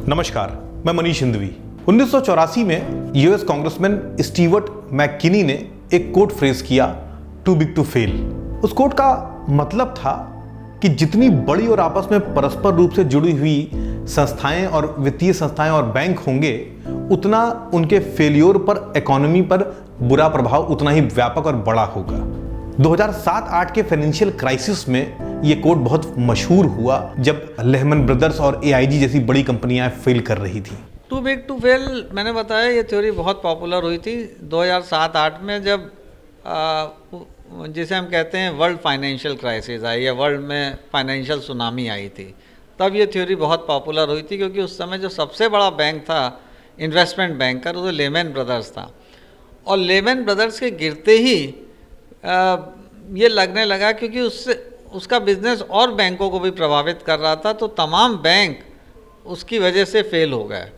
नमस्कार, मैं मनीष हिंदवी। 1984 में यूएस कांग्रेसमैन स्टीवर्ट मैककिनी ने एक कोट फ्रेज किया, टू बिग टू फेल। उस कोट का मतलब था कि जितनी बड़ी और आपस में परस्पर रूप से जुड़ी हुई संस्थाएं और वित्तीय संस्थाएं और बैंक होंगे, उतना उनके फेलियर पर, इकोनॉमी पर बुरा प्रभाव उतना ही व्यापक और बड़ा होगा। 2007-8 के फाइनेंशियल क्राइसिस में ये कोट बहुत मशहूर हुआ जब लेहमन ब्रदर्स और एआईजी जैसी बड़ी कंपनियां फेल कर रही थी। टू बिग टू फेल, मैंने बताया, ये थ्योरी बहुत पॉपुलर हुई थी 2007-8 में, जब जिसे हम कहते हैं वर्ल्ड फाइनेंशियल क्राइसिस आई या वर्ल्ड में फाइनेंशियल सुनामी आई थी। तब ये थ्योरी बहुत पॉपुलर हुई थी क्योंकि उस समय जो सबसे बड़ा बैंक था इन्वेस्टमेंट बैंकर, वो लेहमन ब्रदर्स था। और लेहमन ब्रदर्स के गिरते ही ये लगने लगा, क्योंकि उसका बिजनेस और बैंकों को भी प्रभावित कर रहा था, तो तमाम बैंक उसकी वजह से फेल हो गए।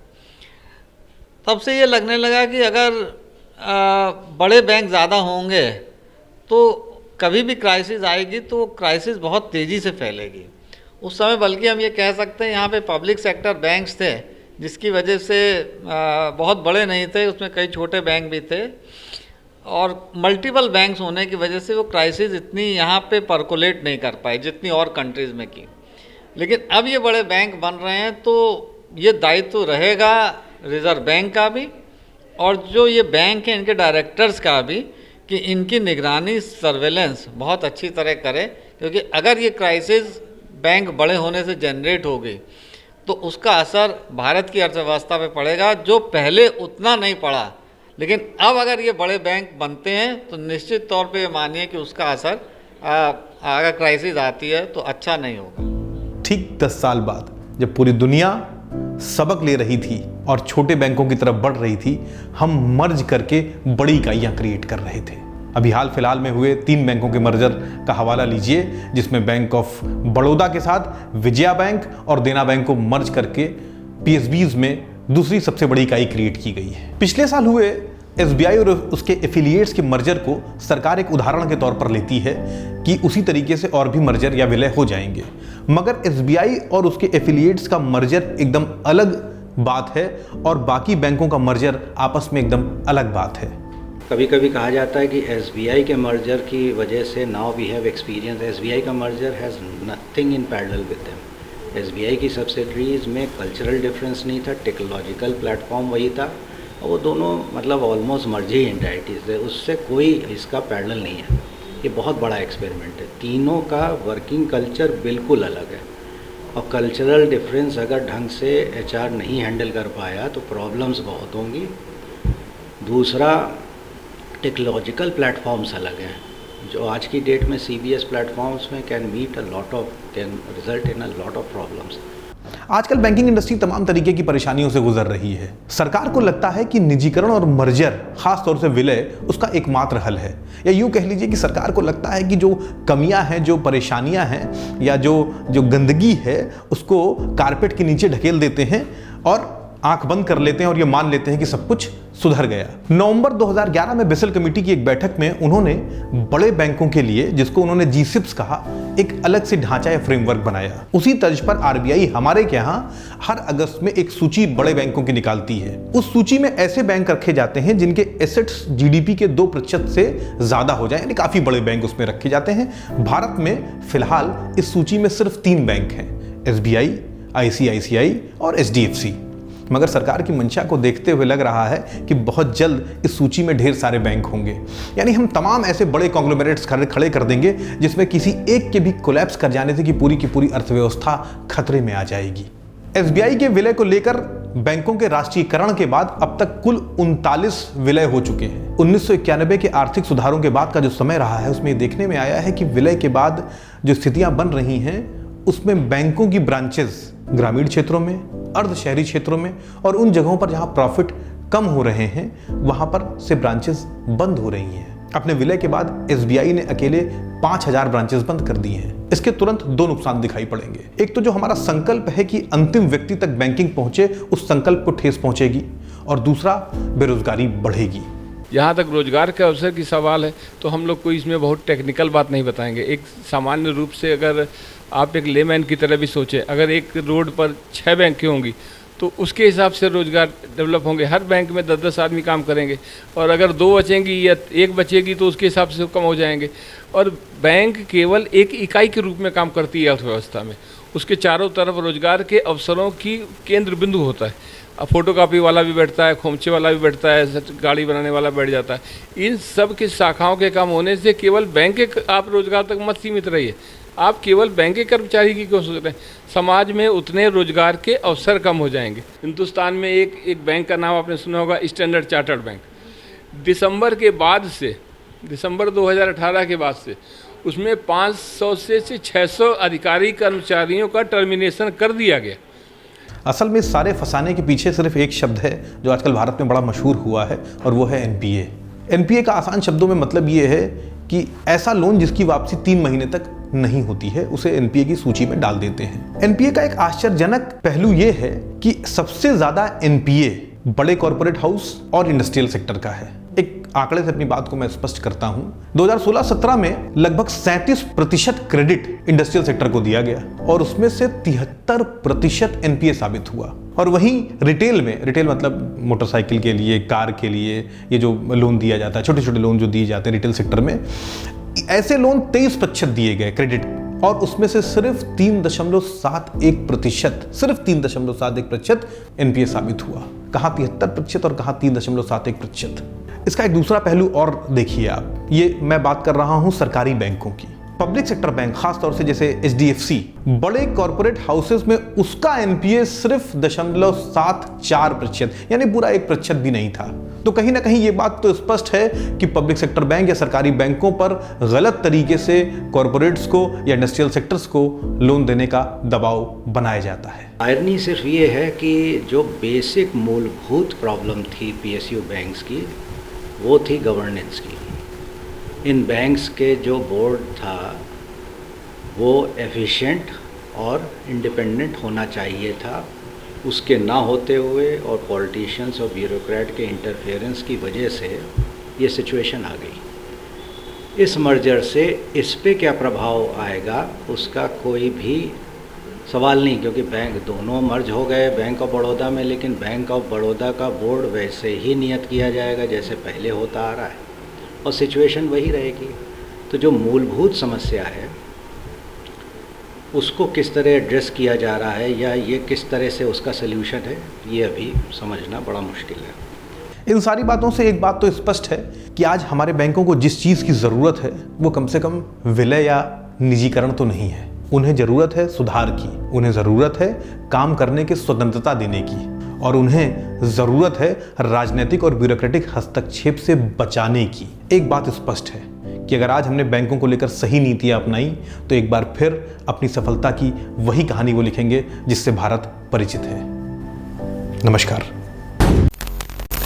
तब से ये लगने लगा कि अगर बड़े बैंक ज़्यादा होंगे तो कभी भी क्राइसिस आएगी तो क्राइसिस बहुत तेज़ी से फैलेगी। उस समय बल्कि हम ये कह सकते हैं यहाँ पे पब्लिक सेक्टर बैंक्स थे, जिसकी वजह से बहुत बड़े नहीं थे, उसमें कई छोटे बैंक भी थे, और मल्टीपल बैंक्स होने की वजह से वो क्राइसिस इतनी यहाँ पे परकोलेट नहीं कर पाए जितनी और कंट्रीज़ में की। लेकिन अब ये बड़े बैंक बन रहे हैं तो ये दायित्व रहेगा रिज़र्व बैंक का भी और जो ये बैंक हैं इनके डायरेक्टर्स का भी, कि इनकी निगरानी, सर्वेलेंस बहुत अच्छी तरह करें, क्योंकि अगर ये क्राइसिस बैंक बड़े होने से जनरेट होगी तो उसका असर भारत की अर्थव्यवस्था पे पड़ेगा, जो पहले उतना नहीं पड़ा। लेकिन अब अगर ये बड़े बैंक बनते हैं तो निश्चित तौर पे ये मानिए कि उसका असर अगर क्राइसिस आती है तो अच्छा नहीं होगा। ठीक 10 साल बाद जब पूरी दुनिया सबक ले रही थी और छोटे बैंकों की तरफ बढ़ रही थी, हम मर्ज करके बड़ी इकाइयां क्रिएट कर रहे थे। अभी हाल फिलहाल में हुए 3 बैंकों के मर्जर का हवाला लीजिए, जिसमें बैंक ऑफ बड़ौदा के साथ विजया बैंक और देना बैंक को मर्ज करके पीएसबीज में दूसरी सबसे बड़ी इकाई क्रिएट की गई है। पिछले साल हुए एसबीआई और उसके एफिलिएट्स के मर्जर को सरकार एक उदाहरण के तौर पर लेती है कि उसी तरीके से और भी मर्जर या विलय हो जाएंगे, मगर एसबीआई और उसके एफिलिएट्स का मर्जर एकदम अलग बात है और बाकी बैंकों का मर्जर आपस में एकदम अलग बात है। कभी कभी कहा जाता है कि एसबीआई के मर्जर की वजह से now we have experience, SBI का merger has nothing in parallel with them. SBI की सब्सिडरीज में कल्चरल डिफरेंस नहीं था, टेक्नोलॉजिकल प्लेटफॉर्म वही था, और वो दोनों मतलब ऑलमोस्ट मर्जी एंटाइटीज़ है, उससे कोई इसका पैरेलल नहीं है। ये बहुत बड़ा एक्सपेरिमेंट है, तीनों का वर्किंग कल्चर बिल्कुल अलग है, और कल्चरल डिफरेंस अगर ढंग से एचआर नहीं हैंडल कर पाया तो प्रॉब्लम्स बहुत होंगी। दूसरा, टेक्नोलॉजिकल प्लेटफॉर्म्स अलग हैं, जो आज की डेट में सीबीएस प्लेटफॉर्म्स में can result in a lot of problems. आजकल बैंकिंग इंडस्ट्री तमाम तरीके की परेशानियों से गुजर रही है। सरकार को लगता है कि निजीकरण और मर्जर, खास तौर से विलय, उसका एकमात्र हल है, या यूं कह लीजिए कि सरकार को लगता है कि जो कमियां हैं, जो परेशानियां हैं, या जो गंदगी है, उसको कारपेट के नीचे ढकेल देते हैं और आंख बंद कर लेते हैं और ये मान लेते हैं कि सब कुछ सुधर गया। नवंबर 2011 में बेसल कमेटी की एक बैठक में उन्होंने बड़े बैंकों के लिए, जिसको उन्होंने जीसिप्स कहा, एक अलग से ढांचा या फ्रेमवर्क बनाया। उसी तर्ज पर आरबीआई हमारे के यहाँ हर अगस्त में एक सूची बड़े बैंकों की निकालती है। उस सूची में ऐसे बैंक रखे जाते हैं जिनके एसेट्स जीडीपी के 2% से ज्यादा हो जाए, यानी काफी बड़े बैंक उसमें रखे जाते हैं। भारत में फिलहाल इस सूची में सिर्फ 3 बैंक हैं, एसबीआई, आईसीआईसीआई और एचडीएफसी। मगर सरकार की मंशा को देखते हुए लग रहा है कि बहुत जल्द इस सूची में ढेर सारे बैंक होंगे, यानी हम तमाम ऐसे बड़े कॉन्ग्लोमेरेट्स खड़े कर देंगे जिसमें किसी एक के भी कोलैप्स कर जाने से कि पूरी की पूरी अर्थव्यवस्था खतरे में आ जाएगी। एसबीआई के विलय को लेकर बैंकों के राष्ट्रीयकरण के बाद अब तक कुल 39 विलय हो चुके हैं। 1991 के आर्थिक सुधारों के बाद का जो समय रहा है, उसमें देखने में आया है कि विलय के बाद जो स्थितियां बन रही हैं, उसमें बैंकों की ब्रांचेस ग्रामीण क्षेत्रों में, अर्ध शहरी क्षेत्रों में और उन जगहों पर जहां प्रॉफिट कम हो रहे हैं, वहां पर से ब्रांचेस बंद हो रही हैं। अपने विलय के बाद एसबीआई ने अकेले 5000 ब्रांचेस बंद कर दी हैं। इसके तुरंत 2 नुकसान दिखाई पड़ेंगे। एक तो जो हमारा संकल्प है कि अंतिम व्यक्ति तक बैंकिंग पहुंचे, उस संकल्प को ठेस पहुंचेगी, और दूसरा, बेरोजगारी बढ़ेगी। जहाँ तक रोजगार के अवसर की सवाल है तो हम लोग कोई इसमें बहुत टेक्निकल बात नहीं बताएंगे। एक सामान्य रूप से अगर आप एक लेमैन की तरह भी सोचें, अगर एक रोड पर 6 बैंकें होंगी तो उसके हिसाब से रोज़गार डेवलप होंगे। हर बैंक में 10-10 आदमी काम करेंगे, और अगर 2 बचेंगी या 1 बचेगी तो उसके हिसाब से कम हो जाएंगे। और बैंक केवल एक इकाई के रूप में काम करती है अर्थव्यवस्था में, उसके चारों तरफ रोज़गार के अवसरों की केंद्र बिंदु होता है। अब फोटोकॉपी वाला भी बैठता है, खोमचे वाला भी बैठता है, गाड़ी बनाने वाला बैठ जाता है। इन सब की शाखाओं के काम होने से केवल बैंक के आप रोज़गार तक मत सीमित रहिए। आप केवल बैंक के कर्मचारी की क्यों सोच रहे हैं? समाज में उतने रोजगार के अवसर कम हो जाएंगे। हिंदुस्तान में एक बैंक का नाम आपने सुना होगा, स्टैंडर्ड चार्टर्ड बैंक। दिसंबर 2018 के बाद से उसमें 500 से 600 अधिकारी कर्मचारियों का टर्मिनेशन कर दिया गया। असल में सारे फंसाने के पीछे सिर्फ एक शब्द है जो आजकल भारत में बड़ा मशहूर हुआ है, और वो है एनपीए। एनपीए का आसान शब्दों में मतलब ये है कि ऐसा लोन जिसकी वापसी 3 महीने तक नहीं होती है, उसे एनपीए की सूची में डाल देते हैं। एनपीए का एक आश्चर्यजनक पहलू ये है कि सबसे ज्यादा एनपीए बड़े कॉर्पोरेट हाउस और इंडस्ट्रियल सेक्टर का है। एक आंकड़े से अपनी बात को मैं स्पष्ट करता हूं। 2016-17 में लगभग 37% क्रेडिट इंडस्ट्रियल सेक्टर को दिया गया, और उसमें से 73% एनपीए साबित हुआ। और वहीं रिटेल में, रिटेल मतलब मोटरसाइकिल के लिए, कार के लिए ये जो लोन दिया जाता है, छोटे छोटे लोन जो दिए जाते हैं रिटेल सेक्टर में, ऐसे लोन 23% दिए गए क्रेडिट, और उसमें से सिर्फ 3.71% एनपीए साबित हुआ। कहाँ 73% और कहाँ 3.71%। इसका एक दूसरा पहलू और देखिए आप, ये मैं बात कर रहा हूं सरकारी बैंकों की। पब्लिक सेक्टर बैंक, खासतौर से जैसे एचडीएफसी, बड़े कॉर्पोरेट हाउसेस में उसका एनपीए सिर्फ 0.74%, यानी पूरा 1% भी नहीं था। तो कहीं ना कहीं ये बात तो स्पष्ट है कि पब्लिक सेक्टर बैंक या सरकारी बैंकों पर गलत तरीके से कॉर्पोरेट्स को या इंडस्ट्रियल सेक्टर्स को लोन देने का दबाव बनाया जाता है। आयरनी सिर्फ ये है कि जो बेसिक मूलभूत प्रॉब्लम थी पीएसयू बैंक्स की, वो थी गवर्नेंस की। इन बैंक्स के जो बोर्ड था वो एफिशिएंट और इंडिपेंडेंट होना चाहिए था। उसके ना होते हुए और पॉलिटिशियंस और ब्यूरोक्रेट के इंटरफेरेंस की वजह से ये सिचुएशन आ गई। इस मर्जर से इस पे क्या प्रभाव आएगा उसका कोई भी सवाल नहीं, क्योंकि बैंक दोनों मर्ज हो गए बैंक ऑफ बड़ौदा में, लेकिन बैंक ऑफ बड़ौदा का बोर्ड वैसे ही नियत किया जाएगा जैसे पहले होता आ रहा है, और सिचुएशन वही रहेगी। तो जो मूलभूत समस्या है उसको किस तरह एड्रेस किया जा रहा है या ये किस तरह से उसका सल्यूशन है, ये अभी समझना बड़ा मुश्किल है। इन सारी बातों से एक बात तो स्पष्ट है कि आज हमारे बैंकों को जिस चीज़ की ज़रूरत है वो कम से कम विलय या निजीकरण तो नहीं है। उन्हें ज़रूरत है सुधार की, उन्हें ज़रूरत है काम करने की स्वतंत्रता देने की, और उन्हें ज़रूरत है राजनीतिक और ब्यूरोक्रेटिक हस्तक्षेप से बचाने की। एक बात स्पष्ट है कि अगर आज हमने बैंकों को लेकर सही नीतियां अपनाई तो एक बार फिर अपनी सफलता की वही कहानी वो लिखेंगे जिससे भारत परिचित है। नमस्कार।